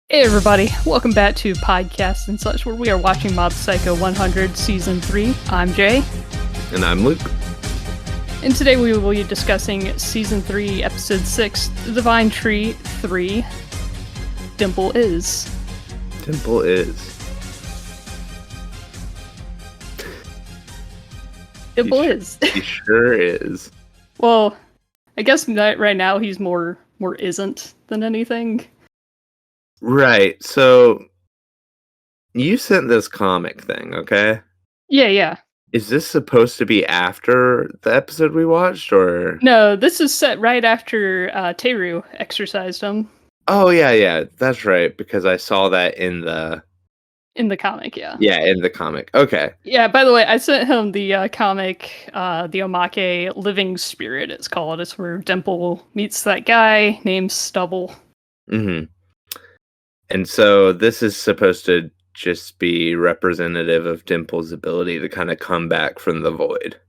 Hey everybody, welcome back to Podcast and Such, where we are watching Mob Psycho 100 Season 3. I'm Jay. And I'm Luke. And today we will be discussing Season 3, Episode 6, The Divine Tree 3, Dimple Is. Dimple is. Dimple is. He sure is. Well, I guess right now he's more isn't than anything. Right, so you sent this comic thing, okay? Yeah. Is this supposed to be after the episode we watched, or? No, this is set right after Teru exorcised him. Oh, yeah, that's right, because I saw that in the comic, yeah. Yeah, in the comic. Okay. Yeah, by the way, I sent him the comic, the Omake Living Spirit, it's called. It's where Dimple meets that guy named Stubble. Mm-hmm. And so this is supposed to just be representative of Dimple's ability to kind of come back from the void.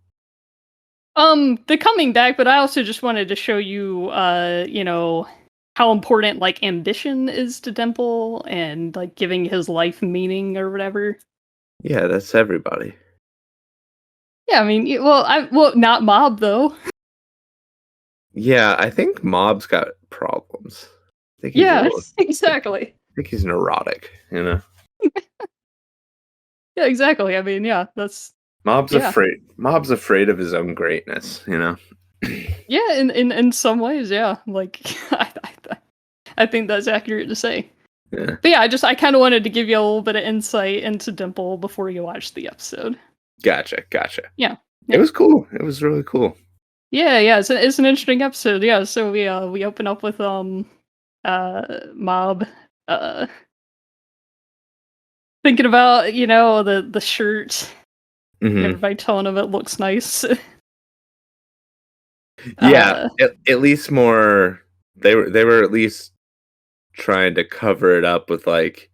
The coming back, but I also just wanted to show you, how important, like, ambition is to Dimple and, like, giving his life meaning or whatever. Yeah, that's everybody. Yeah, I mean, not Mob, though. Yeah, I think Mob's got problems. Exactly. I think he's neurotic, you know? Yeah, exactly. I mean, yeah, that's... Mob's afraid of his own greatness, you know? Yeah, in some ways, yeah. Like, I think that's accurate to say. Yeah. But yeah, I kind of wanted to give you a little bit of insight into Dimple before you watch the episode. Gotcha. Yeah. It was cool. It was really cool. Yeah, it's an interesting episode. Yeah, so we open up with Mob thinking about, the shirt. Mm-hmm. Everybody telling him it looks nice. Yeah, at least more. They were at least trying to cover it up with, like,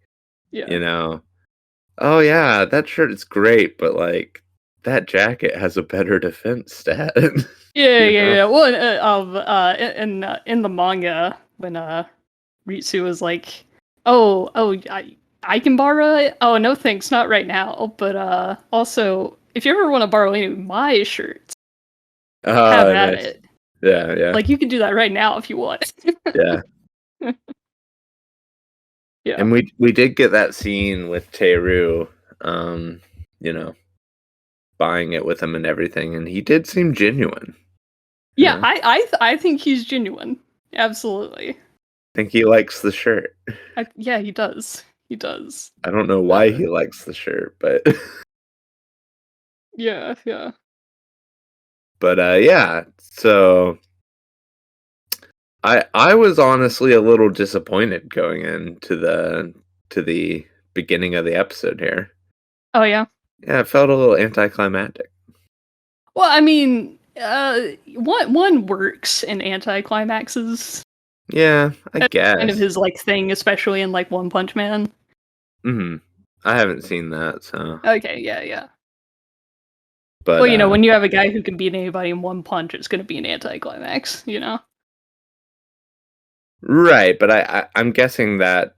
oh yeah, that shirt is great, but like that jacket has a better defense stat. Yeah. Well, in the manga, when Ritsu was like, I can borrow it. Oh no, thanks, not right now. But also, if you ever want to borrow any of my shirts, have at it. Yeah. Like, you can do that right now if you want. Yeah. Yeah. And we did get that scene with Teru, buying it with him and everything, and he did seem genuine. Yeah, I think he's genuine. Absolutely. I think he likes the shirt. Yeah, he does. He does. I don't know why he likes the shirt, but Yeah. But yeah, so I was honestly a little disappointed going into the beginning of the episode here. Oh yeah. Yeah, it felt a little anticlimactic. Well, I mean, one works in anticlimaxes. Yeah, I guess. Kind of his, like, thing, especially in, like, One Punch Man. Mm-hmm. I haven't seen that, so. Okay, yeah. But, well, when you have a guy who can beat anybody in one punch, it's going to be an anticlimax, you know? Right, but I'm guessing that,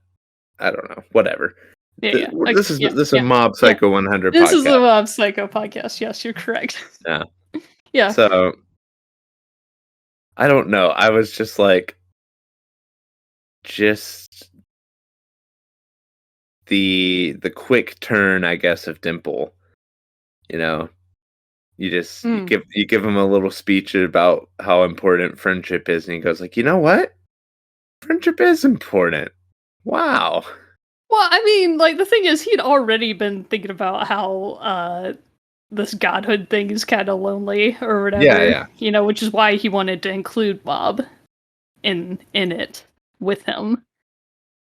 I don't know, whatever. Yeah. This is a Mob Psycho 100 This podcast. is a Mob Psycho podcast, yes, you're correct. Yeah. Yeah. So, I don't know, I was just like, the quick turn, I guess, of Dimple, you just you give him a little speech about how important friendship is, and he goes like, you know what? Friendship is important. Wow. Well, I mean, like, the thing is, he'd already been thinking about how this godhood thing is kind of lonely or whatever. Yeah. Which is why he wanted to include Mob in it with him.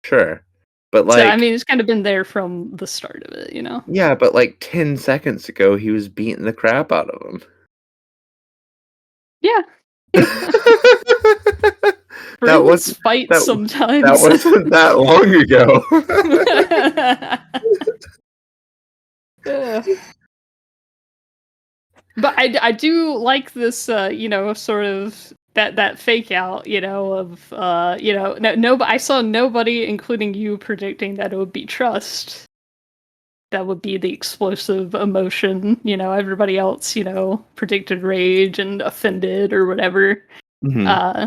Sure. But, like, so, I mean, it's kind of been there from the start of it, Yeah, but like 10 seconds ago, he was beating the crap out of him. Yeah. That was fight sometimes. That wasn't that long ago. But I do like this, sort of that fake out, of no, I saw nobody, including you, predicting that it would be trust. That would be the explosive emotion. Everybody else, predicted rage and offended or whatever. Mhm. Uh,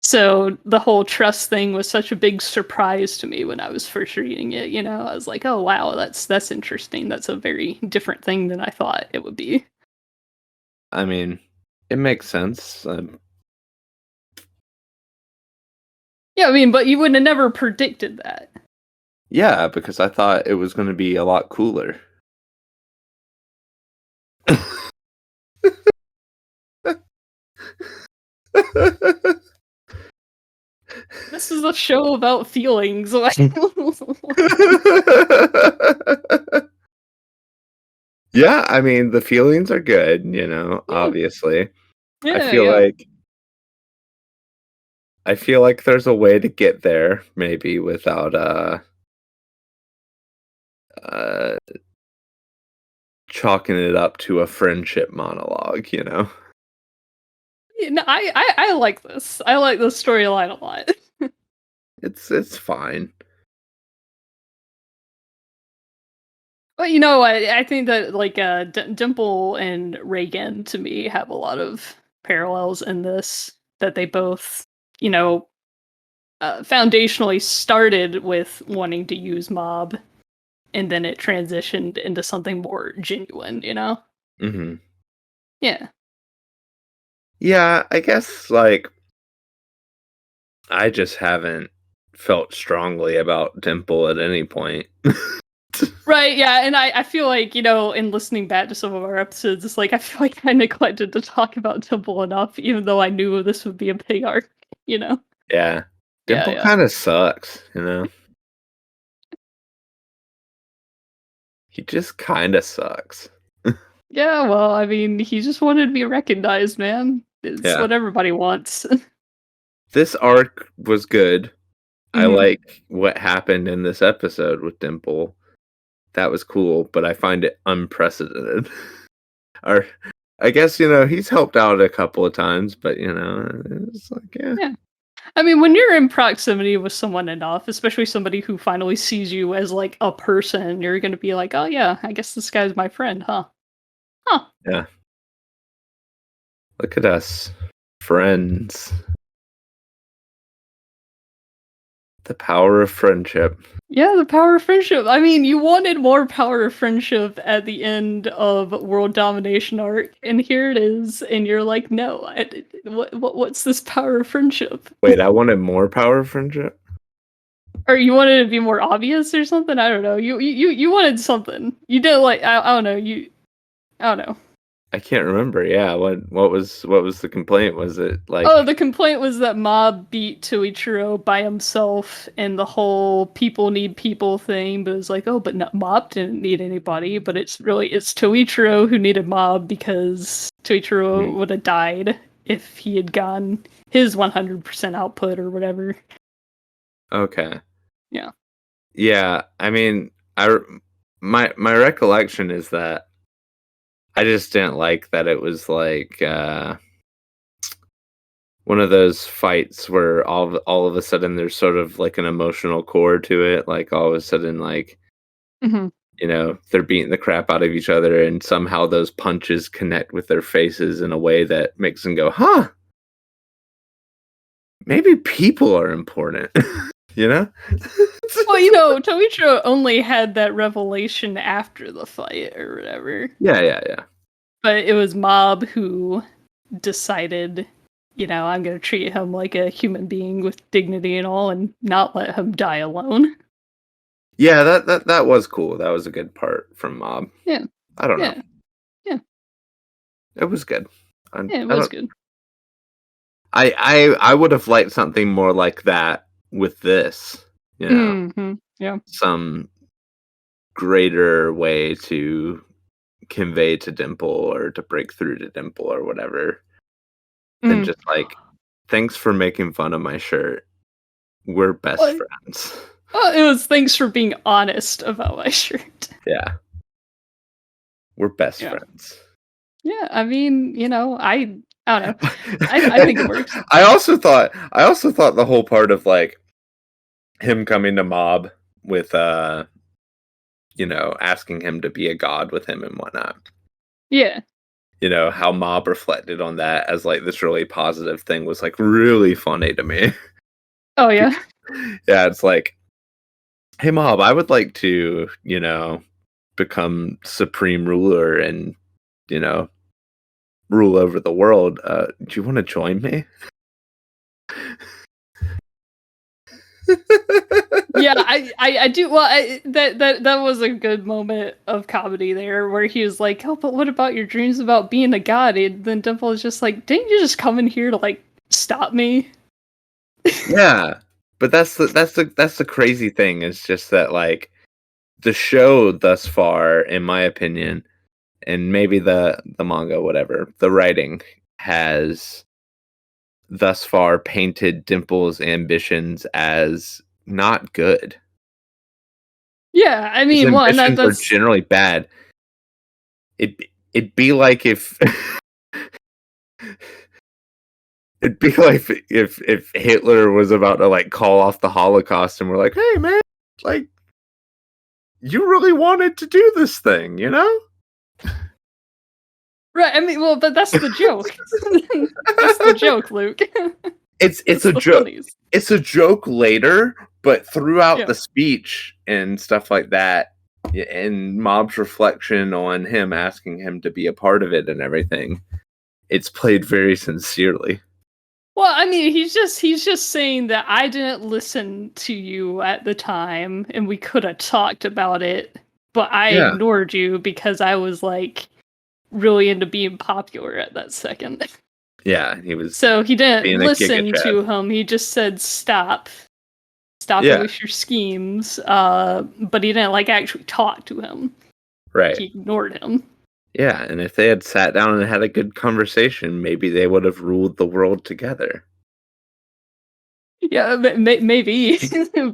so the whole trust thing was such a big surprise to me when I was first reading it. I was like, oh wow, that's interesting. That's a very different thing than I thought it would be. I mean, it makes sense. Yeah, I mean, but you would have never predicted that. Yeah, because I thought it was gonna be a lot cooler. This is a show about feelings. Yeah, I mean, the feelings are good, Yeah, obviously. I yeah, feel yeah. like I feel like there's a way to get there maybe without, uh, chalking it up to a friendship monologue? Yeah, no, I like this. I like this storyline a lot. It's fine. But I think that like Dimple and Reagan to me have a lot of parallels in this. That they both, you know, foundationally started with wanting to use mob, and then it transitioned into something more genuine. Mhm. Yeah. Yeah, I guess, like, I just haven't felt strongly about Dimple at any point. Right, yeah, and I feel like, in listening back to some of our episodes, it's like I feel like I neglected to talk about Temple enough, even though I knew this would be a big arc, you know? Yeah. Yeah, Dimple yeah. kinda sucks? He just kinda sucks. Yeah, well, I mean, he just wanted to be recognized, man. It's Yeah. what everybody wants. This arc was good. I Mhm. like what happened in this episode with Dimple. That was cool, but I find it unprecedented. Or I guess, he's helped out a couple of times, but, it's like, yeah. Yeah. I mean, when you're in proximity with someone enough, especially somebody who finally sees you as, like, a person, you're gonna be like, "Oh, yeah, I guess this guy's my friend, huh? Huh." Yeah. Look at us. Friends. The power of friendship. Yeah, the power of friendship. I mean, you wanted more power of friendship at the end of World Domination arc, and here it is, and you're like, no, what's this power of friendship? Wait, I wanted more power of friendship? Or you wanted it to be more obvious or something? I don't know. You wanted something. You did like I don't know. I don't know. I can't remember. Yeah, what was the complaint? Was it Oh, like the complaint was that Mob beat Toichiro by himself and the whole people need people thing, but it was like, oh, but Mob didn't need anybody, but it's Toichiro who needed Mob because Toichiro Mhm. would have died if he had gone his 100% output or whatever. Okay. Yeah. Yeah, I mean, my recollection is that I just didn't like that it was like one of those fights where all of a sudden there's sort of like an emotional core to it, like all of a sudden like Hmm. they're beating the crap out of each other and somehow those punches connect with their faces in a way that makes them go, "Huh, maybe people are important." You know? Well, Toichiro only had that revelation after the fight or whatever. Yeah, yeah, yeah. But it was Mob who decided, I'm going to treat him like a human being with dignity and all and not let him die alone. Yeah, that was cool. That was a good part from Mob. Yeah, I don't know. yeah, yeah, It was good. I yeah, it I was don't good. I would have liked something more like that with this, Yeah. some greater way to convey to Dimple or to break through to Dimple or whatever than Mm. just like, "Thanks for making fun of my shirt. We're best Well, friends." it was thanks for being honest about my shirt. Yeah, we're best Yeah. friends. Yeah, I mean, I don't know. I think it works. I also thought the whole part of like him coming to Mob with asking him to be a god with him and whatnot. Yeah. How Mob reflected on that as like this really positive thing was like really funny to me. Oh yeah. Yeah, it's like, hey Mob, I would like to, become supreme ruler and, rule over the world. Do you want to join me? Yeah, I do. Well, that was a good moment of comedy there, where he was like, "Oh, but what about your dreams about being a god?" And then Dimple is just like, "Didn't you just come in here to like stop me?" Yeah, but that's the crazy thing is just that like the show thus far, in my opinion, and maybe the manga, whatever, the writing has thus far painted Dimple's ambitions as not good. Yeah, I His mean, well, and ambitions are that's generally bad. It'd be like if it'd be like if Hitler was about to like call off the Holocaust and we're like, hey man, like you really wanted to do this thing, right. I mean, well, but that's the joke. That's the joke, Luke. It's That's a the joke. funnies. It's a joke later, but throughout Yeah. the speech and stuff like that, and Mob's reflection on him asking him to be a part of it and everything, it's played very sincerely. Well, I mean, he's just saying that I didn't listen to you at the time, and we could have talked about it, but I Yeah, ignored you because I was like really into being popular at that second. yeah, he was So he didn't being a Giga listen Chad. to him. He just said, stop it Yeah, with your schemes." But he didn't like actually talk to him. right. He ignored him. Yeah, and if they had sat down and had a good conversation, maybe they would have ruled the world together. Yeah, maybe,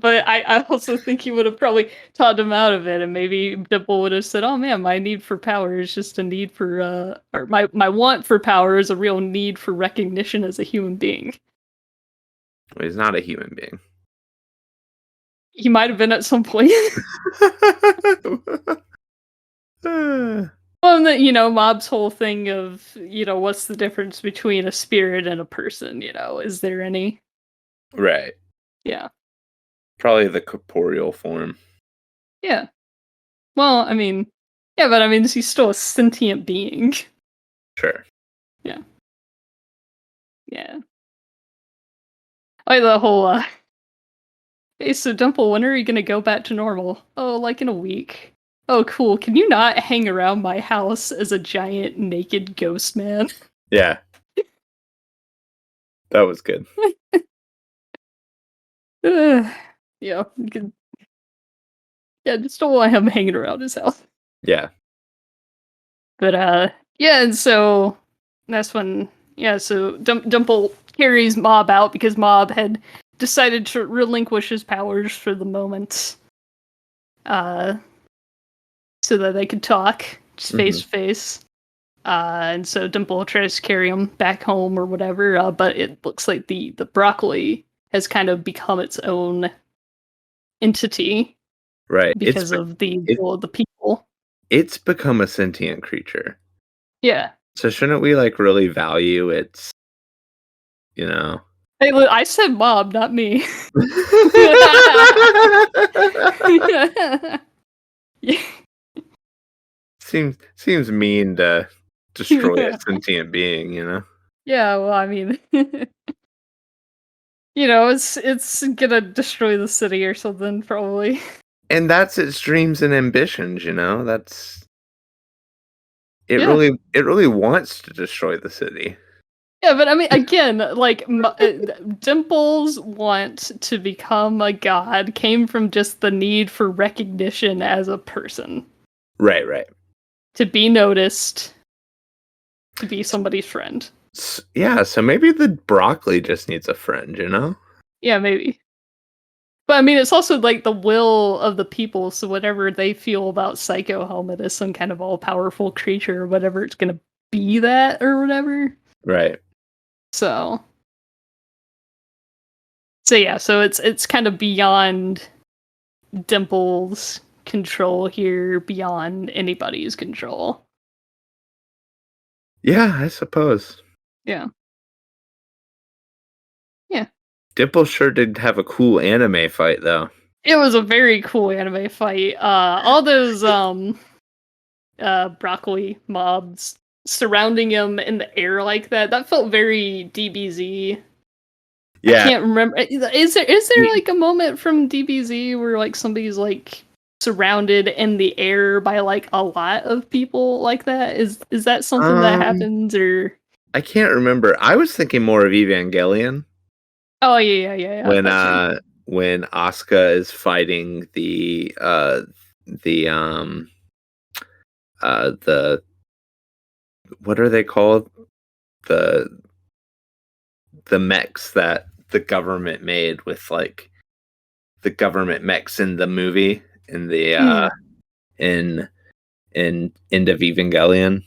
but I also think he would have probably talked him out of it, and maybe Dimple would have said, "Oh man, my need for power is just a need for, or my want for power is a real need for recognition as a human being." Well, he's not a human being. He might have been at some point. Well, and Mob's whole thing of, what's the difference between a spirit and a person? Is there any? Right. Yeah, Probably the corporeal form. yeah. Well, I mean, yeah, but I mean, he's still a sentient being. Sure. Yeah, yeah. Like the whole, hey, so Dimple, when are you gonna go back to normal? Oh, like in a week. Oh, cool. Can you not hang around my house as a giant naked ghost man? Yeah. That was good. Yeah, yeah, just don't want him hanging around his house. Yeah. But yeah, and so that's when so Dimple carries Mob out because Mob had decided to relinquish his powers for the moment, uh, so that they could talk just face to face. And so Dimple tries to carry him back home or whatever, but it looks like the broccoli has kind of become its own entity Right. because of the will of the people. It's become a sentient creature. Yeah. So shouldn't we like really value its, you know? Hey, I said Mob, not me. Yeah. Seems mean to destroy a sentient being, Yeah, well, I mean, it's gonna destroy the city or something, probably. And that's its dreams and ambitions, That's Yeah. it really wants to destroy the city. Yeah, but I mean, again, like, Dimple's want to become a god came from just the need for recognition as a person. Right, right. To be noticed, to be somebody's friend. Yeah, so maybe the broccoli just needs a friend, Yeah, maybe. But I mean, it's also like the will of the people, so whatever they feel about Psycho Helmet as some kind of all-powerful creature or whatever, it's gonna be that or whatever. Right. So yeah, so it's kind of beyond Dimple's control here, beyond anybody's control. Yeah, I suppose. Yeah. Yeah. Dimple sure did have a cool anime fight, though. It was a very cool anime fight. All those broccoli mobs surrounding him in the air like that. That felt very DBZ. I Yeah. can't remember. Is there like a moment from DBZ where like somebody's like surrounded in the air by like a lot of people like that? Is that something that happens or? I can't remember. I was thinking more of Evangelion Oh yeah. when That too. when Asuka is fighting the the what are they called? The the mechs that the government made with like the government mechs in the movie in the Mm, in End of Evangelion.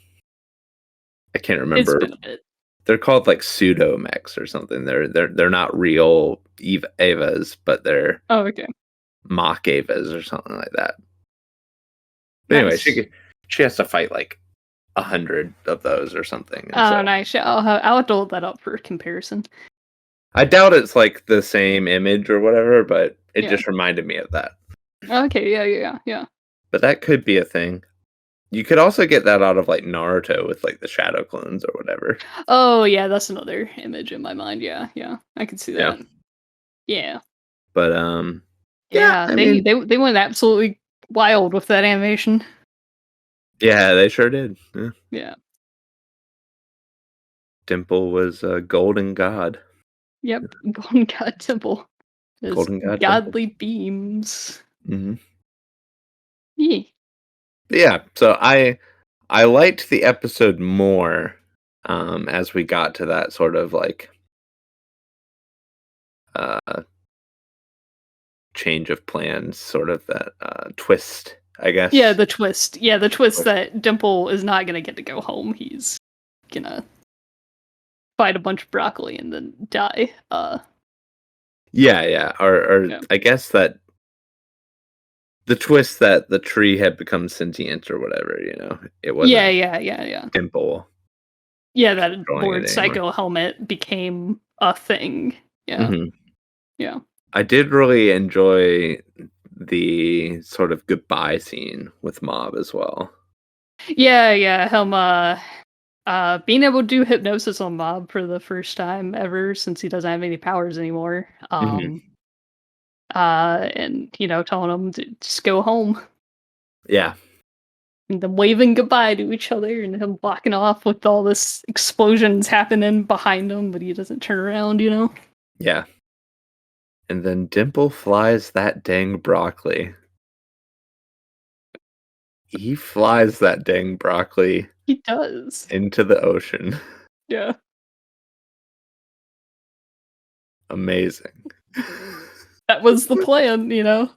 I can't it's remember. been a bit. They're called like pseudo mechs or something. They're not real Evas, but they're Oh okay. mock Evas or something like that. But anyway, Nice. she has to fight like 100 of those or something, and so Oh nice. Yeah, I'll have to hold that up for comparison. I doubt it's like the same image or whatever, but it Yeah. just reminded me of that. Okay. Yeah. But that could be a thing. You could also get that out of like Naruto with like the shadow clones or whatever. Oh yeah, that's another image in my mind. Yeah. I can see Yeah. that. Yeah. But yeah, Yeah, I they mean, they they went absolutely wild with that animation. yeah, they sure did. Yeah. Yeah. Dimple was a golden god. Yep. Golden God Temple. His Golden god Dimple. godly beams. Hmm. Yeah. Yeah, so I liked the episode more as we got to that sort of like uh change of plans, sort of that twist, I Yeah, guess. the twist. Yeah, the twist Twist. that Dimple is not gonna get to go home. He's gonna fight a bunch of broccoli and then die. Yeah, or Yeah. I guess that the twist that the tree had become sentient or whatever, it wasn't Yeah. Dimple Yeah, that controlling it Lord anymore. Psycho helmet became a thing. Yeah. Hmm. Yeah. I did really enjoy the sort of goodbye scene with Mob as well. Yeah, him being able to do hypnosis on Mob for the first time ever since he doesn't have any powers anymore. Hmm. And telling him to just go home Yeah, and then waving goodbye to each other and him walking off with all this explosions happening behind him, but he doesn't turn around. yeah. And then Dimple flies that dang broccoli. He flies that dang broccoli He does. into the ocean. Yeah. Amazing. That was the plan. Yeah.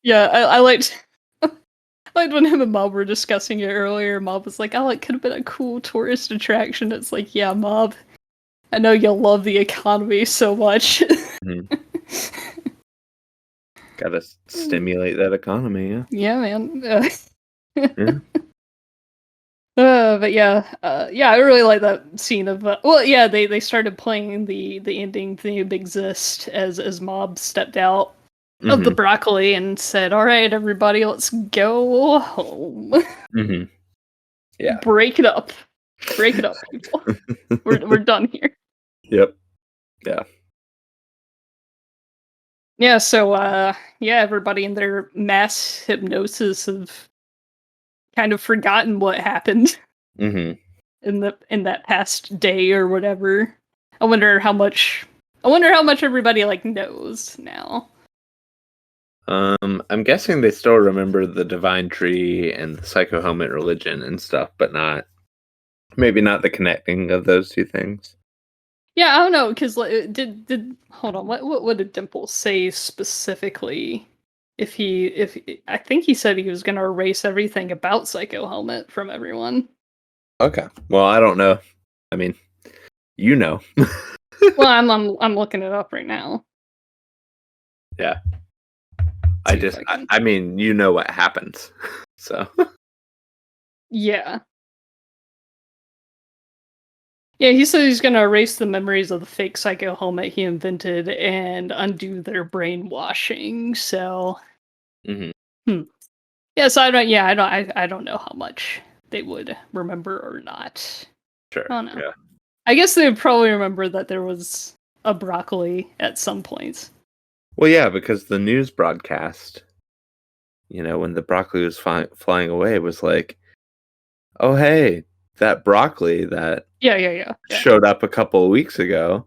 Yeah, I liked I liked when him and Mob were discussing it earlier. Mob was like, "Oh, it could have been a cool tourist attraction." It's like, yeah, Mob, I know you'll love the economy so much. Mhm. Gotta stimulate that economy, yeah. Yeah, man. Yeah. But yeah, I really like that scene of. Well, yeah, they started playing the ending theme "Exist" as Mob stepped out of the Mhm. broccoli and said, "All right, everybody, let's go home. Mhm. Yeah. Break it up, people. We're done here." Yep. Yeah. Yeah, so yeah, everybody in their mass hypnosis have kind of forgotten what happened Mhm. in that past day or whatever. I wonder how much everybody like knows now. I'm guessing they still remember the divine tree and the psycho helmet religion and stuff, but maybe not the connecting of those two things. Yeah, I don't know because like, did hold on, what did Dimple say specifically? If I think he said he was gonna erase everything about Psycho Helmet from everyone. Okay. Well, I don't know. I mean, You know. Well, I'm looking it up right now. Yeah. See if I can. I mean, you know what happens. So Yeah. Yeah, he said he's gonna erase the memories of the fake psycho helmet he invented and undo their brainwashing. So, Mhm. hmm. Yeah, so I don't. Yeah, I don't know how much they would remember or not. Sure. I don't know. Yeah. I guess they would probably remember that there was a broccoli at some point. Well, yeah, because the news broadcast, when the broccoli was flying away, was like, "Oh, hey, that broccoli that Yeah. showed up a couple of weeks ago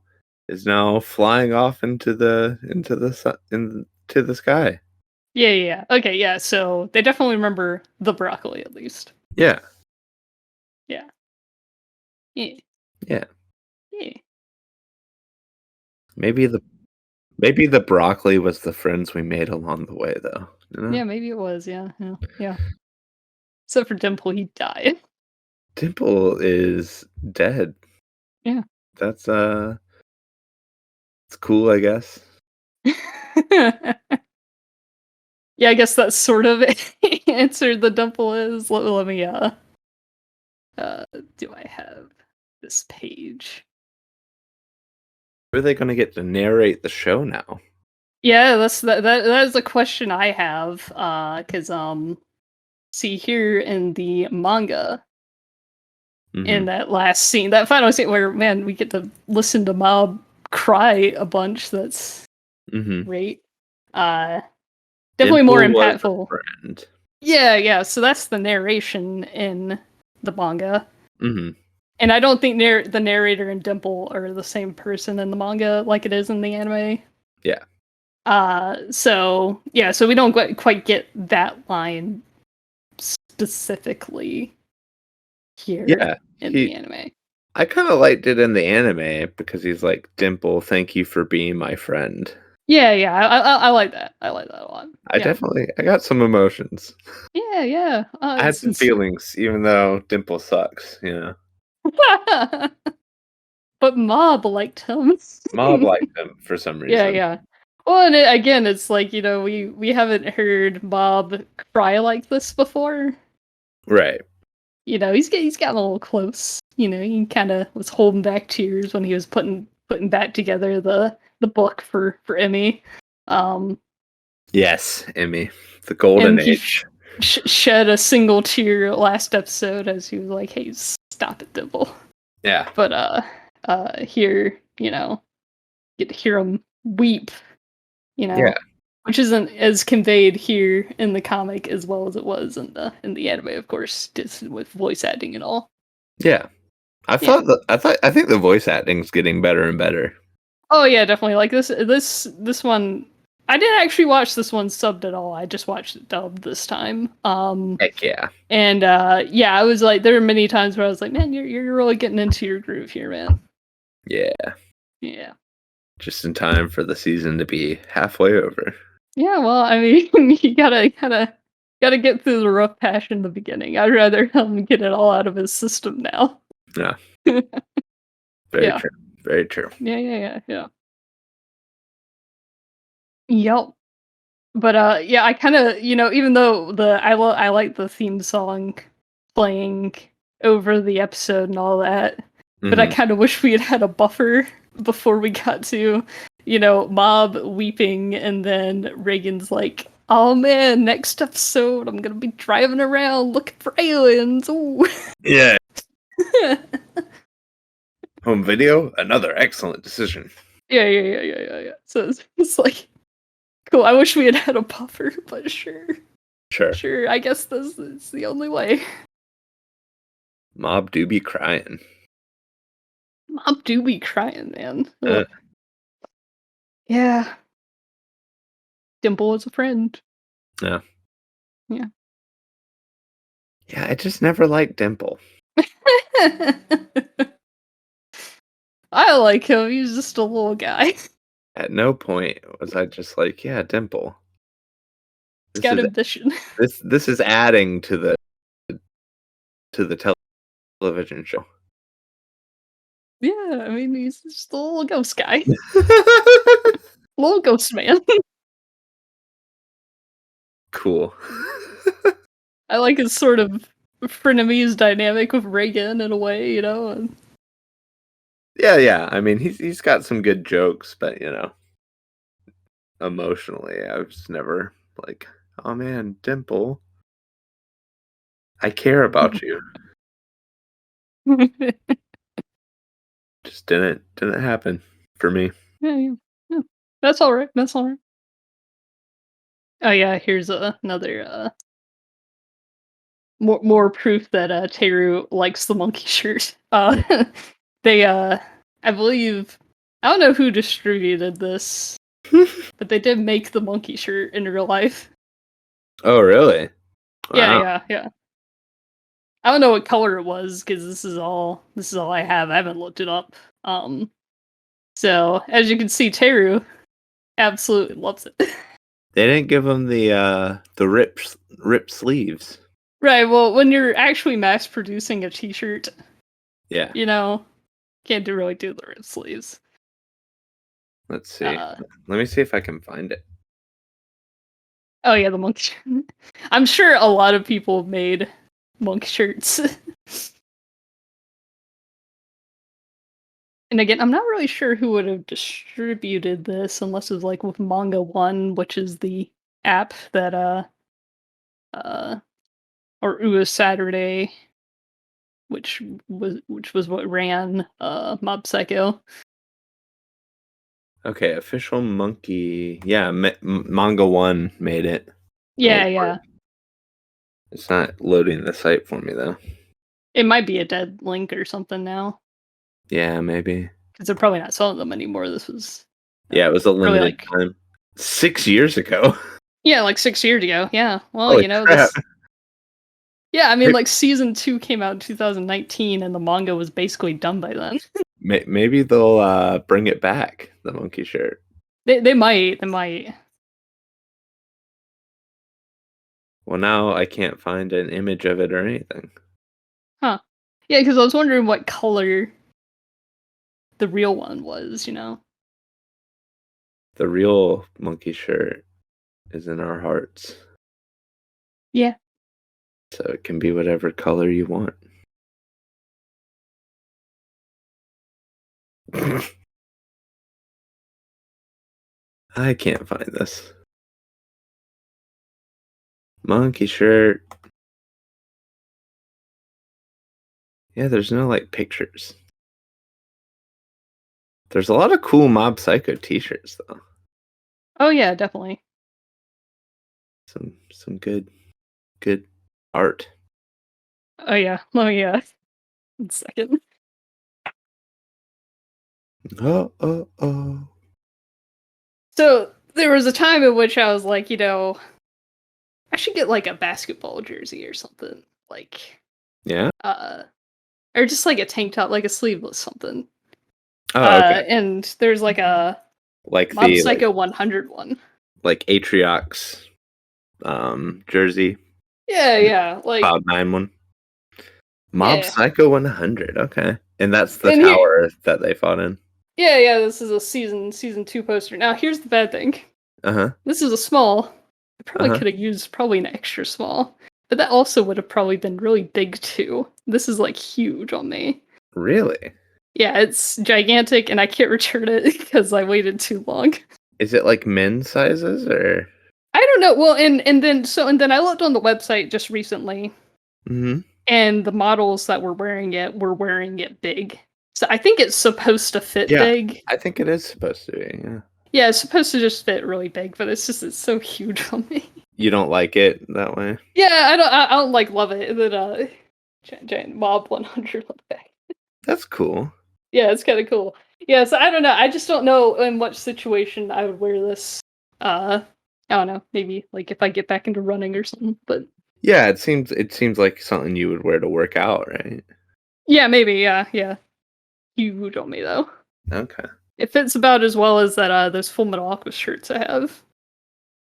is now flying off into the sky." Yeah. Okay, yeah. So they definitely remember the broccoli at least. Yeah. Yeah. Yeah. Yeah. Yeah. Maybe the broccoli was the friends we made along the way, though. Yeah, maybe it was. Yeah. Except for Dimple, he died. Dimple is dead. Yeah. That's it's cool, I guess. Yeah, I guess that's sort of answered the Dimple is. Let me uh do I have this page? Who are they going to get to narrate the show now? Yeah, that is a question I have. Cause see here in the manga, in Mhm. that last scene, that final scene where man, we get to listen to Mob cry a bunch. That's Mhm. great. Uh, definitely more Dimple was a impactful. friend. Yeah. So that's the narration in the manga, Mhm. and I don't think the narrator and Dimple are the same person in the manga like it is in the anime. Yeah. So yeah, so we don't quite get that line specifically here Yeah. in the anime. I kind of liked it in the anime because he's like, "Dimple, thank you for being my friend." Yeah. I like that. I like that a lot. Yeah. I got some emotions. Yeah. I had some It's feelings, even though Dimple sucks. but Mob liked him. Mob liked him for some reason. Yeah. Well, and again, it's like we haven't heard Mob cry like this before. Right. He's gotten a little close. He kind of was holding back tears when he was putting back together the book for Emmy. Um, Yes, Emmy. The and golden he age. shed a single tear last episode as he was like, "Hey, stop it, Dimple." Yeah. But here, get to hear him weep, Yeah. which isn't as conveyed here in the comic as well as it was in the anime, of course, just with voice acting and all. Yeah. Yeah. I think the voice acting's getting better and better. Oh yeah, definitely. Like this one, I didn't actually watch this one subbed at all. I just watched it dubbed this time. Heck yeah. And yeah, I was like, there were many times where I was like, man, you're really getting into your groove here, man. Yeah. Yeah. Just in time for the season to be halfway over. Yeah, well, I mean, you gotta get through the rough patch in the beginning. I'd rather him get it all out of his system now. Yeah. Yeah. Very true. Very true. Yeah. Yep. But yeah, I kind of, even though I like the theme song playing over the episode and all that, but I Mhm. kind of wish we had had a buffer before we got to, Mob weeping and then Reagan's like, "Oh man, next episode I'm gonna be driving around looking for aliens." Ooh. Yeah. Home video, another excellent decision. Yeah. So it's like cool. I wish we had had a buffer, but sure. Sure. Sure, I guess this is the only way. Mob do be crying. Mom do be crying, man. Uh, Ugh. Yeah. Dimple is a friend. yeah. Yeah. Yeah, I just never liked Dimple. I like him. He's just a little guy. He's At no point was I just like, yeah, Dimple. This got is ambition. this is adding to the television show. Yeah, I mean, he's just a little ghost guy. Little ghost man. Cool. I like his sort of frenemies dynamic with Reagan in a way, you know? And Yeah. I mean, he's got some good jokes, but emotionally, I was never like, oh man, Dimple, I care about you. Just didn't happen for me. Yeah. That's alright, that's alright. Oh yeah, here's, another, more proof that, Teru likes the monkey shirt. They, I believe I don't know who distributed this, but they did make the monkey shirt in real life. Oh, really? Wow. Yeah. I don't know what color it was because this is all I have. I haven't looked it up. So as you can see, Teru absolutely loves it. They didn't give him the rip sleeves. Right. Well, when you're actually mass producing a T-shirt, Yeah. you know, can't really do the red sleeves. Let's see. Let me see if I can find it. Oh yeah, the monkey shirt. I'm sure a lot of people made monk shirts. And again, I'm not really sure who would have distributed this unless it was like with Manga One, which is the app that uh or Ua Saturday, which was what ran Mob Psycho. Okay, official monkey. Yeah, Manga One made it. Yeah. It's not loading the site for me though. It might be a dead link or something now. Yeah, maybe. Because they're probably not selling them anymore. This was Yeah, it was a probably limited time. 6 years ago. yeah, like 6 years ago. Yeah. Well, Holy crap. this. Yeah, I mean, like season 2 came out in 2019, and the manga was basically done by then. Maybe they'll bring it back, the monkey shirt. They might. Well, now I can't find an image of it or anything. Huh. Yeah, because I was wondering what color the real one was, you know? The real monkey shirt is in our hearts. Yeah. So it can be whatever color you want. I can't find this. Monkey shirt. Yeah, there's no like pictures. There's a lot of cool Mob Psycho t-shirts though. Oh yeah, definitely. Some good art. Oh yeah. Let me 1 second. Oh. So there was a time in which I was like, I should get like a basketball jersey or something. Like Yeah. or just like a tank top, like a sleeveless something. Oh, okay. And there's like a Like Mob the Psycho 100 one. like Atriox jersey. Yeah, like Cloud 9 one. Mob yeah. Psycho 100. Okay. And that's the And here, tower that they fought in. yeah, this is a season 2 poster. Now here's the bad thing. Uh-huh. This is a small. I probably Uh-huh. could have used probably an extra small. But that also would have probably been really big too. This is like huge on me. Really? Yeah, it's gigantic and I can't return it because I waited too long. Is it like men's sizes or? I don't know. Well, and then I looked on the website just recently, Mm-hmm. and the models that were wearing it big. So I think it's supposed to fit big. I think it is supposed to be, yeah. Yeah, it's supposed to just fit really big, but it's so huge on me. You don't like it that way? Yeah, I don't like love it. And then giant Mob 100 on the back. That's cool. Yeah, it's kind of cool. Yeah, so I don't know. I just don't know in what situation I would wear this. I don't know. Maybe like if I get back into running or something. But Yeah, it seems like something you would wear to work out, right? yeah, maybe. Yeah. Huge on me though. Okay. It fits about as well as that those Full Metal Alchemist shirts I have.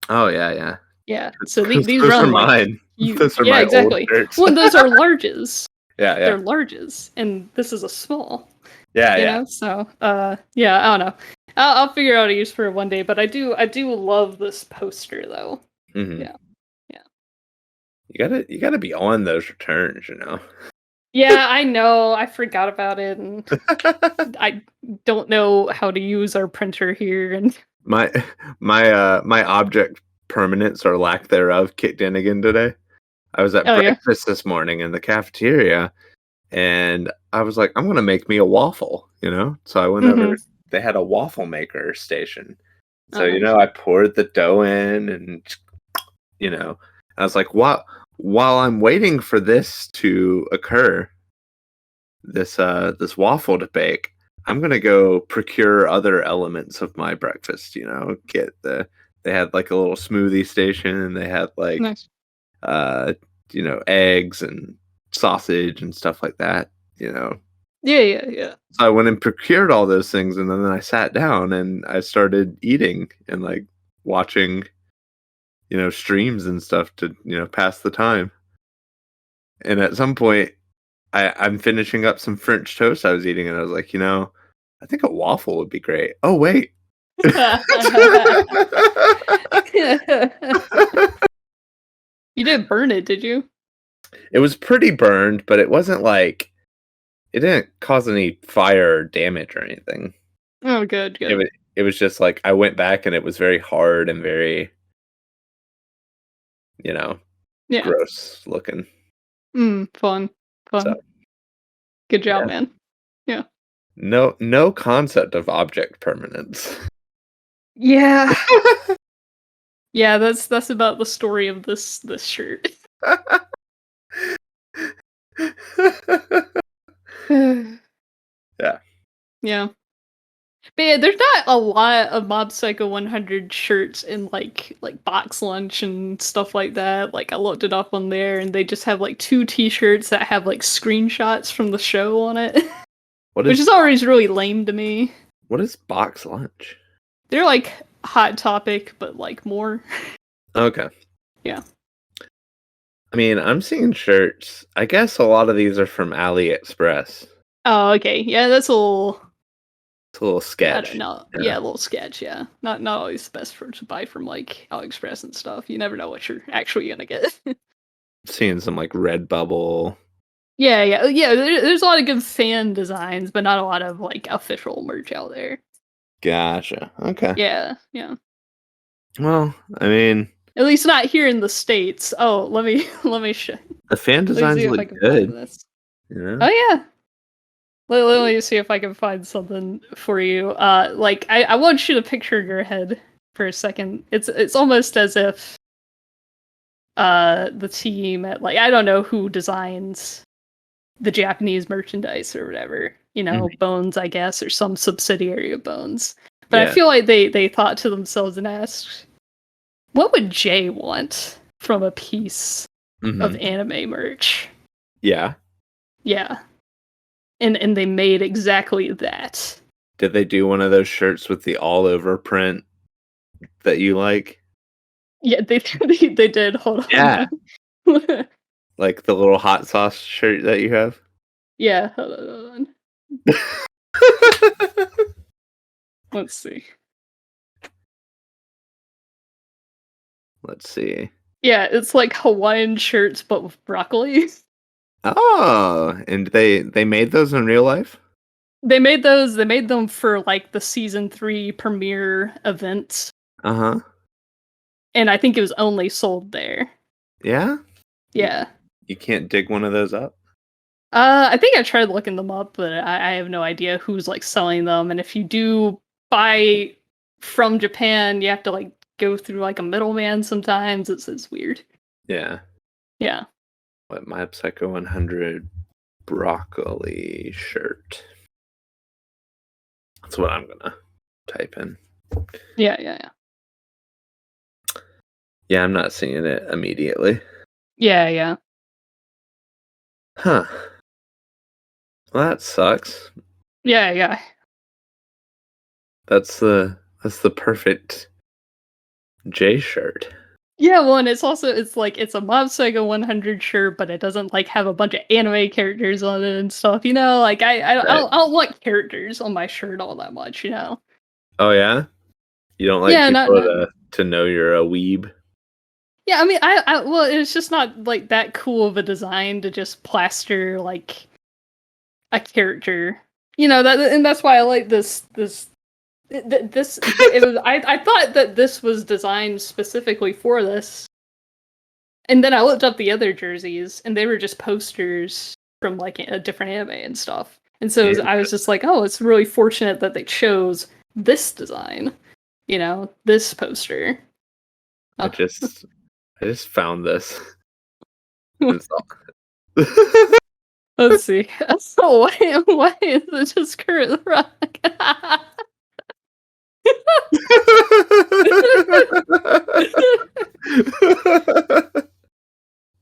Oh yeah. Yeah. So Those these are run like mine. Those are yeah, my exactly. old shirts. Well, those are larges. Yeah. They're larges, and this is a small. Yeah. So, yeah, I don't know. I'll figure out a use for it one day, but I do love this poster though. Hmm. Yeah, yeah, You gotta be on those returns, yeah. I know. I forgot about it, and I don't know how to use our printer here. And my my object permanence or lack thereof kicked in again today. I was at oh yeah, breakfast this morning in the cafeteria, and I was like, I'm gonna make me a waffle. So I went over. mm-hmm. They had a waffle maker station. Oh So nice. I poured the dough in, and I was like, while I'm waiting for this to occur, this waffle to bake, I'm gonna go procure other elements of my breakfast. Get they had like a little smoothie station, and they had like Nice. uh eggs and sausage and stuff like that. Yeah, yeah, yeah. So I went and procured all those things, and then I sat down and I started eating and like watching streams and stuff to pass the time. And at some point, I'm finishing up some French toast I was eating, and I was like, I think a waffle would be great. Oh wait. You didn't burn it, did you? It was pretty burned, but it wasn't like it didn't cause any fire or damage or anything. Oh, good, It good. was it was just like I went back and it was very hard and very, you know, Yeah. gross looking. Fun, So fun. Good job, yeah. man. Yeah. No concept of object permanence. Yeah. Yeah, that's about the story of this shirt. Yeah. Yeah. But yeah, there's not a lot of Mob Psycho 100 shirts in like box lunch and stuff like that. Like I looked it up on there and they just have like two t-shirts that have like screenshots from the show on it. What Which is is always really lame to me. what is box lunch? They're like Hot Topic, but like more. Okay. Yeah. I mean, I'm seeing shirts. I guess a lot of these are from AliExpress. Oh, okay. Yeah, that's a little. It's a little I don't sketch. know. Yeah. Yeah, a little sketch. Yeah, not always the best for to buy from like AliExpress and stuff. You never know what you're actually gonna get. Seeing some like Redbubble. Yeah. There's a lot of good fan designs, but not a lot of like official merch out there. Gotcha. Okay. Yeah. Well, I mean, At least not here in the states. Oh, let me show. the fan Let me designs see if look I can find good. this. You know? Oh yeah. Let me see if I can find something for you. Like I want you to picture in your head for a second. It's almost as if the team at like I don't know who designs the Japanese merchandise or whatever. Mhm. Bones, I guess, or some subsidiary of Bones. But I Yeah. feel like they thought to themselves and asked, what would Jay want from a piece of Hmm. anime merch? Yeah. Yeah. And they made exactly that. Did they do one of those shirts with the all over print that you like? Yeah, they did. Hold Yeah. on. Like the little hot sauce shirt that you have? Yeah, hold on. Let's see. Let's see. Yeah, it's like Hawaiian shirts but with broccoli. Oh, and they made those in real life? They made them for like the season 3 premiere event, Uh-huh. and I think it was only sold there. Yeah? You Yeah. you can't dig one of those up? I think I tried looking them up, but I have no idea who's like selling them. And if you do buy from Japan, you have to like go through like a middleman sometimes. It's weird. Yeah. Yeah. What My Psycho 100 broccoli shirt. That's what I'm gonna type in. Yeah. Yeah, I'm not seeing it immediately. Yeah. Huh. Well, that sucks. Yeah. That's the perfect J shirt. Yeah, well, and it's like it's a Mob Psycho 100 shirt, but it doesn't like have a bunch of anime characters on it and stuff. You know, like Right. I don't want characters on my shirt all that much. You know. Oh yeah? You don't like Yeah, not people not. to know you're a weeb? Yeah, I mean, well, it's just not like that cool of a design to just plaster like a character. You know that, and that's why I like it was I thought that this was designed specifically for this. And then I looked up the other jerseys, and they were just posters from like a different anime and stuff. And so I was just like, oh, it's really fortunate that they chose this design, you know, this poster. I Oh. just I just found this. It's all Let's see. So why is it just current rock?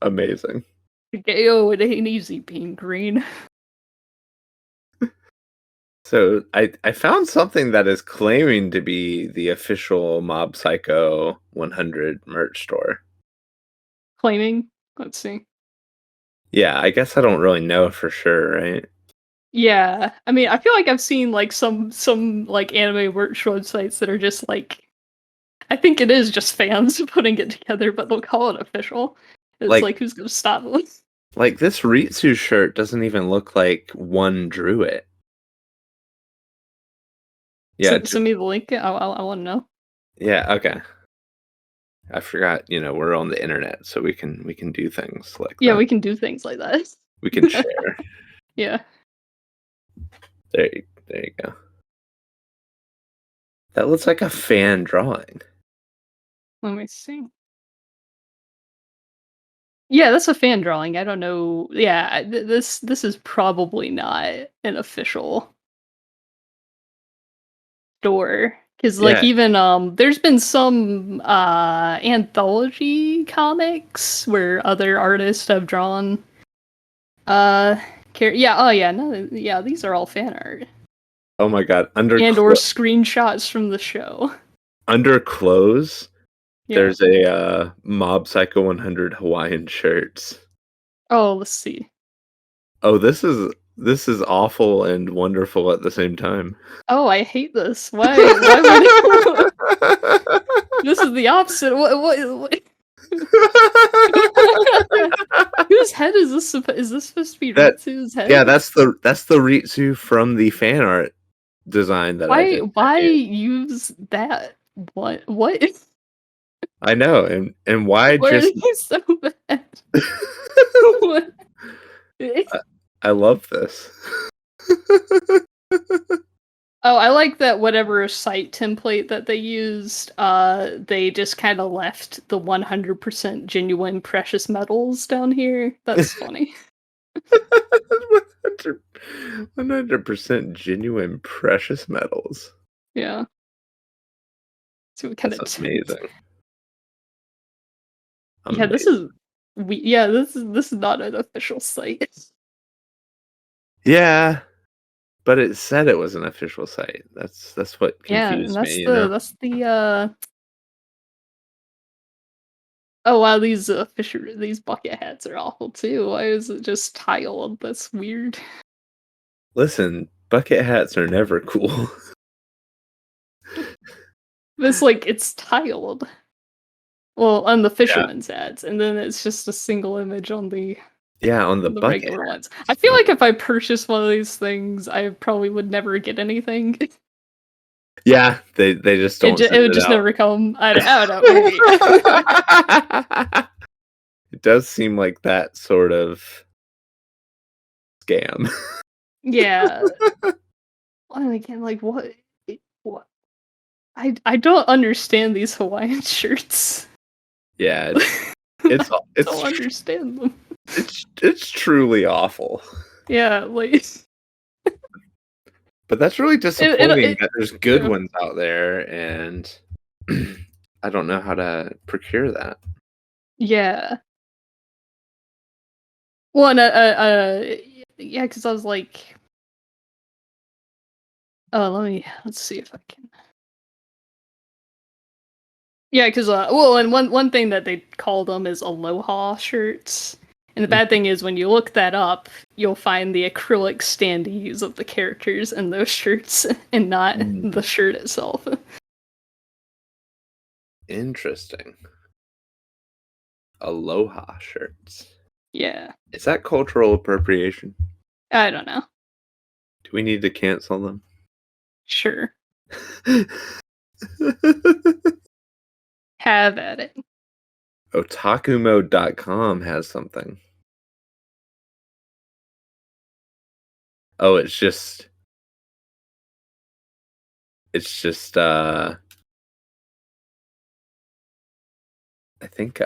Amazing. Gayo, it ain't easy being green. So I found something that is claiming to be the official Mob Psycho 100 merch store. Claiming. Let's see. Yeah, I guess I don't really know for sure, right? Yeah, I mean, I feel like I've seen like some like anime merch websites that are just like, I think it is just fans putting it together, but they'll call it official. It's Like like, who's gonna stop them? like this Ritsu shirt doesn't even look like one drew it. Yeah, Send me the link. I want to know. yeah, okay. I forgot, we're on the internet, so we can do things like Yeah, that. we can do things like We can that. share. Yeah, There you go. That looks like a fan drawing. let me see. Yeah, that's a fan drawing. I don't know. Yeah, this is probably not an official store because like Yeah, even there's been some anthology comics where other artists have drawn yeah, oh yeah, no, yeah, these are all fan art oh my god, and or screenshots from the show. under clothes, Yeah. there's a Mob Psycho 100 Hawaiian shirts. Oh, let's see. Oh, this is awful and wonderful at the same time. Oh, I hate this. Why would it this is the opposite. What? Whose head is this is this supposed to be That Ritsu's head? yeah, that's the Ritsu from the fan art design that I Why just sent why you. use that? What? I know, and why Why are just they so bad? What? I love this. Oh, I like that whatever site template that they used, they just kind of left the 100% genuine precious metals down here. That's funny. 100% genuine precious metals. Yeah. So what kind That's of amazing. Yeah, this Amazing. is yeah, this is not an official site. Yeah, but it said it was an official site. That's what Yeah, and confused me. that's the oh wow, these these bucket hats are awful too. Why is it just tiled? That's weird. Listen, bucket hats are never cool. It's like it's tiled. Well, on the Yeah. fisherman's hats, and then it's just a single image Yeah, on the on the bucket regular ones. I hats. feel like if I purchased one of these things, I probably would never get anything. Yeah, they just don't It send would it just out. never come. I don't know, maybe. It does seem like that sort of scam. Yeah. And again, like what? I don't understand these Hawaiian shirts. Yeah, it's I it's don't understand them. it's truly awful. Yeah, like But that's really disappointing it that there's good yeah. ones out there, and I don't know how to procure that. Yeah. Well, and, yeah, because I was like, oh, let's see if I can. Yeah, because well, and one thing that they call them is aloha shirts. And the bad thing is when you look that up, you'll find the acrylic standees of the characters in those shirts and not Mm. the shirt itself. Interesting. Aloha shirts. Yeah. Is that cultural appropriation? I don't know. Do we need to cancel them? Sure. Have at it. Otakumode.com has something. Oh, it's just I think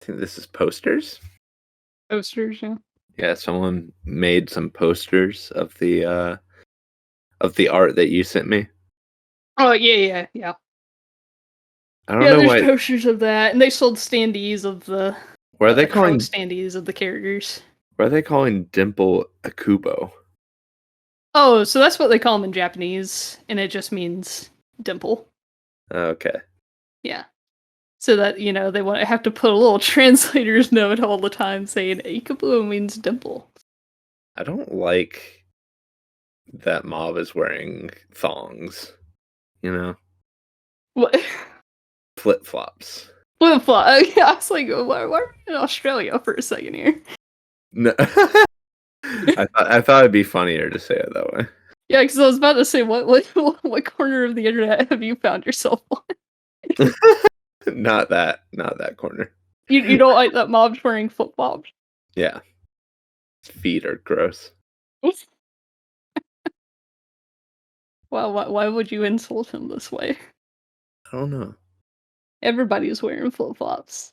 this is posters. Posters, yeah. Yeah, someone made some posters of the art that you sent me. Oh, yeah. I don't Yeah, know there's why. posters of that, and they sold standees of the Why are they acrylic calling standees of the characters. why are they calling Dimple a Kubo? Oh, so that's what they call them in Japanese, and it just means dimple. Okay. Yeah. So that, they want to have to put a little translator's note all the time saying Ikabu means dimple. I don't like that Mob is wearing thongs, you know? What? Flip-flops. Flip flop. Yeah, I was like, why are we in Australia for a second here? No. I thought it'd be funnier to say it that way. Yeah, because I was about to say, what corner of the internet have you found yourself on? Not that corner. You don't like that mob's wearing flip flops? Yeah. His feet are gross. Well, why would you insult him this way? I don't know. Everybody's wearing flip flops.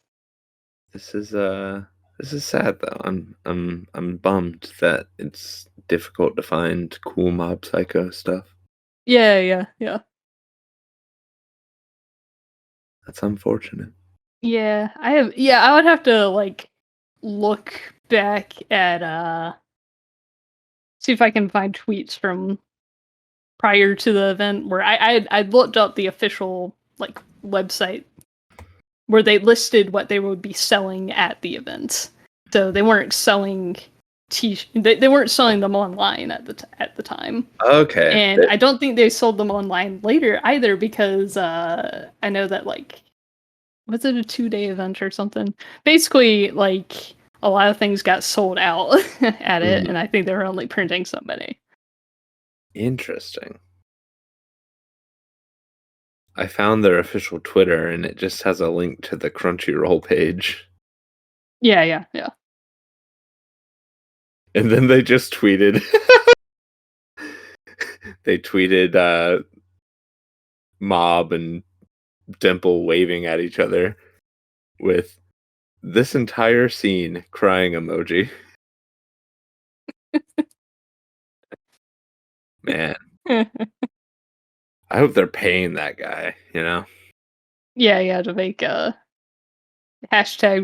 This is sad though. I'm bummed that it's difficult to find cool Mob Psycho stuff. Yeah. That's unfortunate. Yeah, I would have to look back at see if I can find tweets from prior to the event where I looked up the official website where they listed what they would be selling at the event. So they weren't selling they weren't selling them online at the time. Okay. And I don't think they sold them online later either because I know that was it a 2-day event or something? Basically, a lot of things got sold out at it, and I think they were only printing so many. Interesting. I found their official Twitter and it just has a link to the Crunchyroll page. Yeah. And then they just tweeted they tweeted Mob and Dimple waving at each other with this entire scene crying emoji. Man, I hope they're paying that guy, you know? Yeah, to make hashtag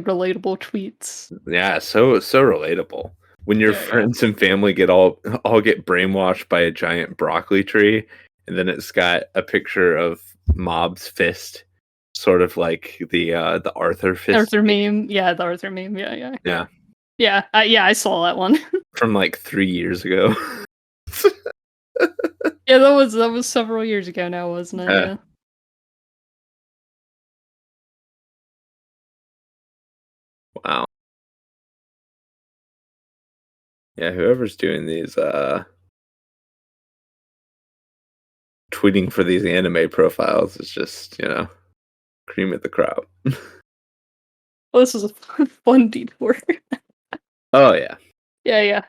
relatable tweets. Yeah, so relatable. When your Yeah. friends and family all get brainwashed by a giant broccoli tree, and then it's got a picture of Mob's fist, sort of like the Arthur fist. Arthur meme. Yeah, the Arthur meme. Yeah. Yeah. Yeah, I saw that one. From like 3 years ago. Yeah, that was several years ago now, wasn't it? Yeah. Wow. Yeah, whoever's doing these tweeting for these anime profiles is just, cream of the crop. Well, this is a fun detour. Oh yeah. Yeah.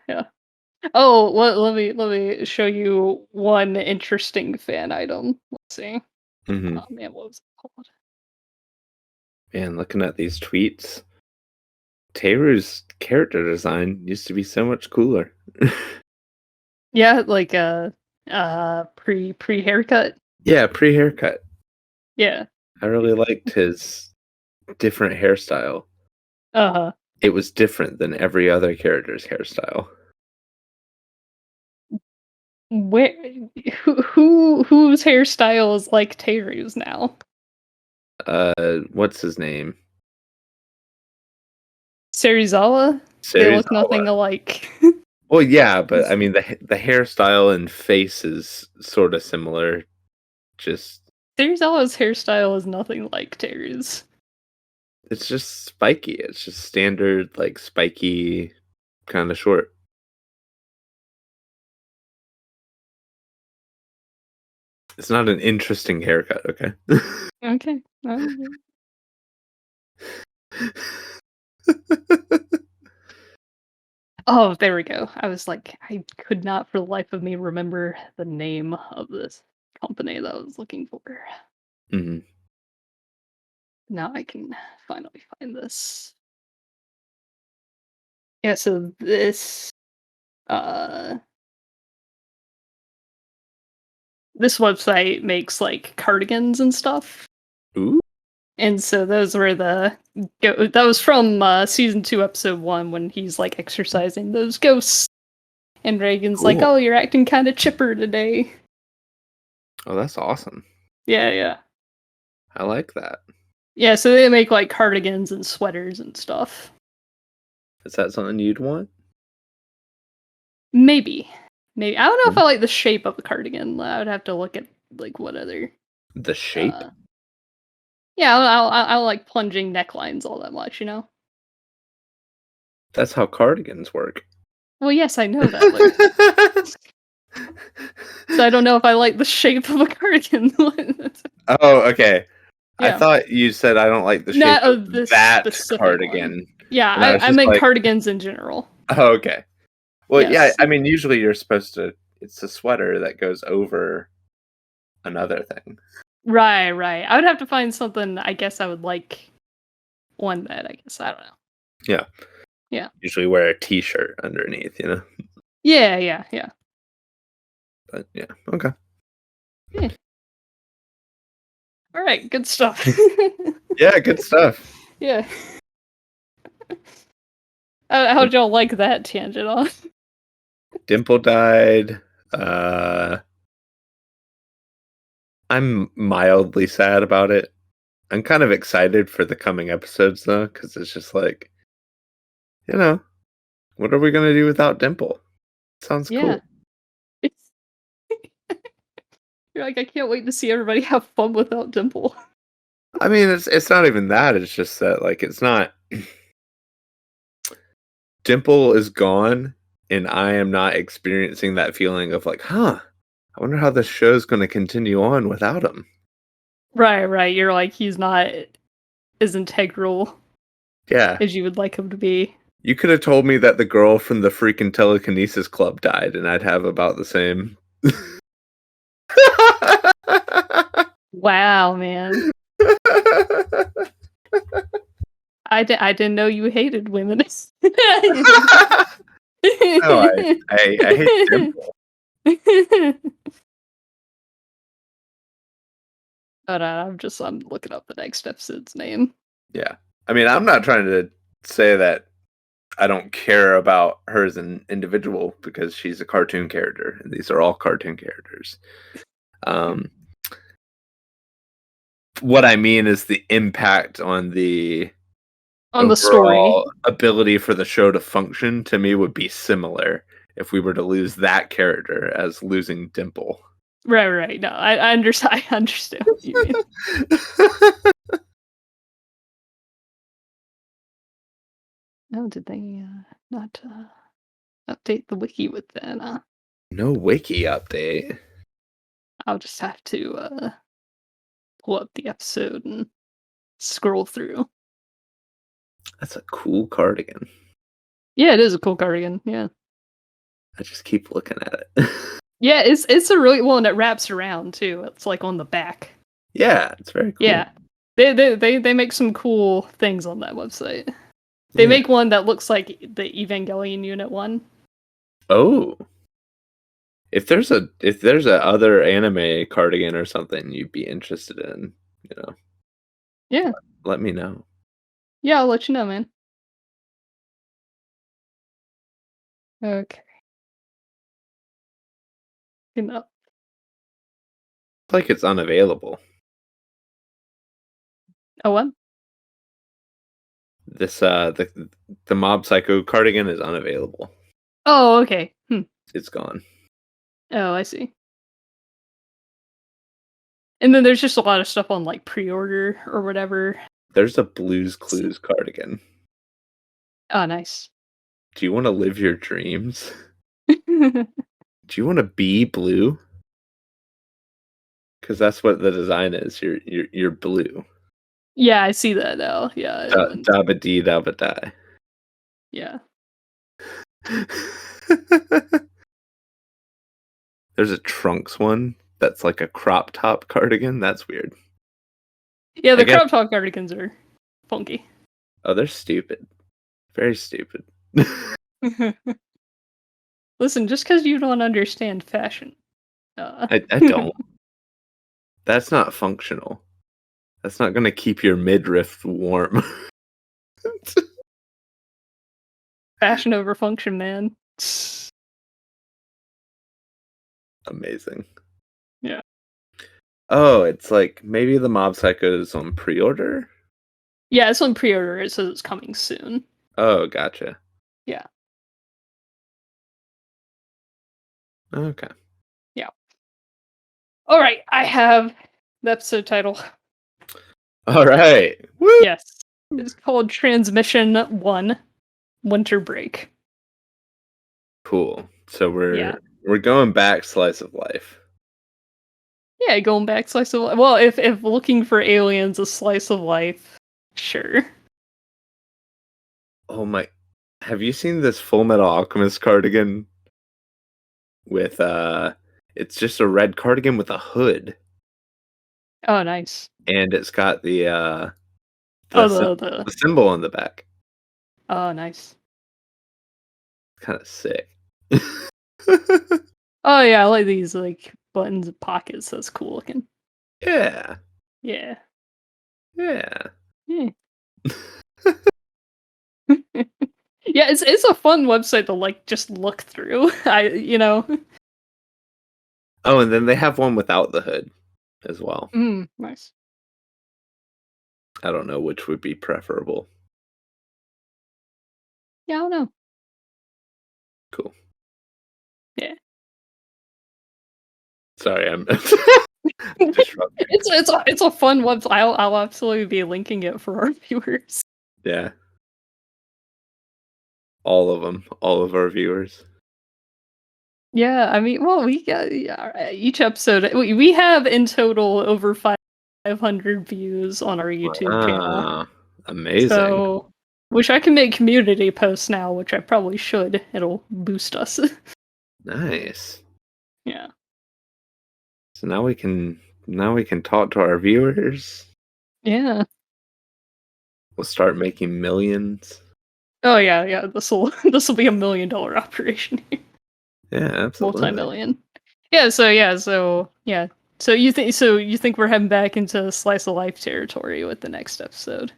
Oh, let me show you one interesting fan item. Let's see. Hmm. Oh man, what was it called? Man, looking at these tweets, Teru's character design used to be so much cooler. Yeah, pre haircut. Yeah, pre-haircut. Yeah. I really liked his different hairstyle. Uh-huh. It was different than every other character's hairstyle. Where whose hairstyle is like Teru's now? What's his name? Serizawa? They look Serizawa. nothing alike. Well, yeah, but I mean the hairstyle and face is sort of similar. Just Serizawa's hairstyle is nothing like Teru's. it's just spiky. It's just standard like spiky kind of short. It's not an interesting haircut, okay? Okay. Oh, there we go. I was like, I could not for the life of me remember the name of this company that I was looking for. Mhm. Now I can finally find this. Yeah, so uh this website makes like cardigans and stuff. Ooh, And so those were that was from season 2 episode 1 when he's like exercising those ghosts and Reagan's like, cool. "Oh, you're acting kind of chipper today." Oh, that's awesome. Yeah, yeah. I like that. Yeah, so they make like cardigans and sweaters and stuff. Is that something you'd want? Maybe. Maybe. I don't know if Mm. I like the shape of a cardigan. I would have to look at like what other The shape? uh yeah, I don't like plunging necklines all that much, you know? That's how cardigans work. Well, yes, I know that, but so I don't know if I like the shape of a cardigan. Oh, okay. I Yeah. thought you said I don't like the shape Not of of this that specific one. cardigan, Yeah, and I was I just meant like, cardigans in general. "Oh, okay." Well, yeah, Yes. I mean, usually you're supposed to it's a sweater that goes over another thing. Right, right. I would have to find something I guess I would like one that I guess I don't know. Yeah. Yeah. Usually wear a t-shirt underneath, you know? Yeah, yeah, yeah. But yeah, okay. Yeah. All right, good stuff. Yeah, good stuff. Yeah. How'd y'all like that tangent on? Dimple died. Uh, I'm mildly sad about it. I'm kind of excited for the coming episodes though, because it's just like, you know, what are we gonna do without Dimple? Sounds Yeah. cool. It's you're like, I can't wait to see everybody have fun without Dimple. I mean, it's not even that. It's just that like it's not. Dimple is gone, and I am not experiencing that feeling of like, huh? I wonder how the show's going to continue on without him. Right, right. You're like, he's not as integral Yeah, as you would like him to be. you could have told me that the girl from the freaking telekinesis club died, and I'd have about the same. Wow, man. I didn't know you hated women. No, I hate Dimple. Hold on, I'm looking up the next episode's name. Yeah, I mean, I'm not trying to say that I don't care about her as an individual because she's a cartoon character, and these are all cartoon characters. Um, what I mean is the impact on the On the story. overall ability for the show to function to me would be similar if we were to lose that character as losing Dimple. Right, right. No, I understand. I understand what you mean. Oh, did they not update the wiki with that? No wiki update. I'll just have to pull up the episode and scroll through. That's a cool cardigan. Yeah, it is a cool cardigan. Yeah, I just keep looking at it. yeah. It's a really well, and it wraps around too. It's like on the back. Yeah, it's very cool. Yeah, they make some cool things on that website. They Yeah. make one that looks like the Evangelion Unit one. Oh, if there's a other anime cardigan or something you'd be interested in, you know, Yeah, let me know. yeah. I'll let you know, man. Okay. You know. It's like it's unavailable. Oh, what? This the Mob Psycho cardigan is unavailable. Oh, okay. It's gone. Oh, I see. And then there's just a lot of stuff on like pre-order or whatever. There's a Blues Clues cardigan. Oh, nice. Do you want to live your dreams? Do you want to be blue? Because that's what the design is. You're blue. Yeah, I see that now. Yeah, Dabba dee dabba die. yeah. There's a Trunks one that's like a crop top cardigan. That's weird. Yeah, I the guess. crop top cardigans are funky. Oh, they're stupid. Very stupid. Listen, just because you don't understand fashion. I don't. That's not functional. That's not gonna keep your midriff warm. Fashion over function, man. Amazing. Yeah. Oh, it's like maybe the Mob Psycho is on pre-order? Yeah, it's on pre-order. It says it's coming soon. Oh, gotcha. Yeah. Okay. Yeah. All right, I have the episode title. All right. Woo! Yes. It's called Transmission 1 Winter Break. Cool. So Yeah. we're going back slice of life. Yeah, going back slice of life. Well, if looking for aliens a slice of life, sure. Oh my, have you seen this Full Metal Alchemist cardigan with it's just a red cardigan with a hood Oh, nice. and it's got the Oh, the symbol on the back. Oh, nice. Kind of sick. Oh yeah, I like these like buttons and pockets. That's cool looking. Yeah. Yeah. Yeah. Yeah. Yeah, it's a fun website to like just look through. Oh, and then they have one without the hood as well. Nice. I don't know which would be preferable. Yeah, I don't know. Cool. Yeah. Sorry, I'm disrupting. It's a fun website. I'll absolutely be linking it for our viewers. Yeah. All of them, all of our viewers. Yeah, I mean, well, we got each episode. We have in total over 500 views on our YouTube channel. Ah, amazing. So, which I can make community posts now, which I probably should. It'll boost us. Nice. Yeah. So now we can talk to our viewers. Yeah. We'll start making millions. Oh yeah. This will be $1 million operation here. Yeah, absolutely. Multi-million. Yeah. So you think we're heading back into slice of life territory with the next episode?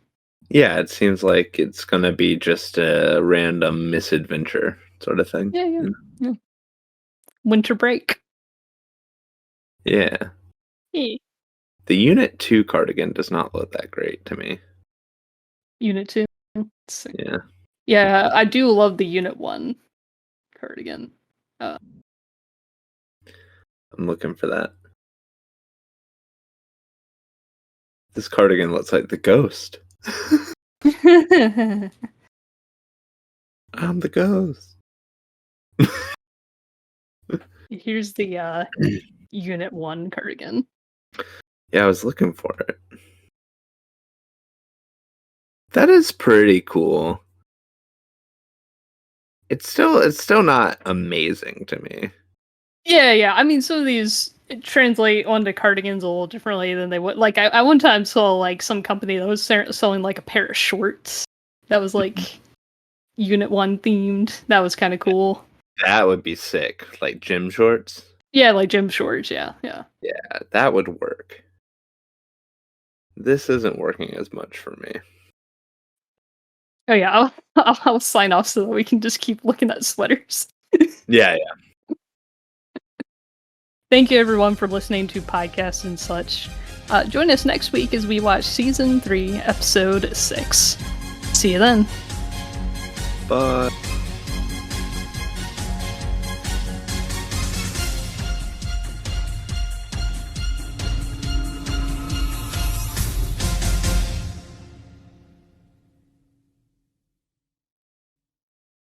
Yeah, it seems like it's gonna be just a random misadventure sort of thing. Yeah. Winter break. Yeah. Yeah. The Unit 2 cardigan does not look that great to me. Unit 2. Yeah. Yeah, I do love the Unit 1 cardigan. I'm looking for that. This cardigan looks like the ghost. I'm the ghost. Here's the Unit 1 cardigan. Yeah, I was looking for it. That is pretty cool. It's still not amazing to me. Yeah. I mean, some of these translate onto cardigans a little differently than they would. Like, I one time saw like some company that was selling like a pair of shorts that was like Unit 1 themed. That was kind of cool. That would be sick. Like gym shorts. Yeah, like gym shorts. Yeah. Yeah, that would work. This isn't working as much for me. Oh yeah, I'll sign off so that we can just keep looking at sweaters. Yeah. Thank you, everyone, for listening to podcasts and such. Join us next week as we watch Season 3, Episode 6. See you then. Bye.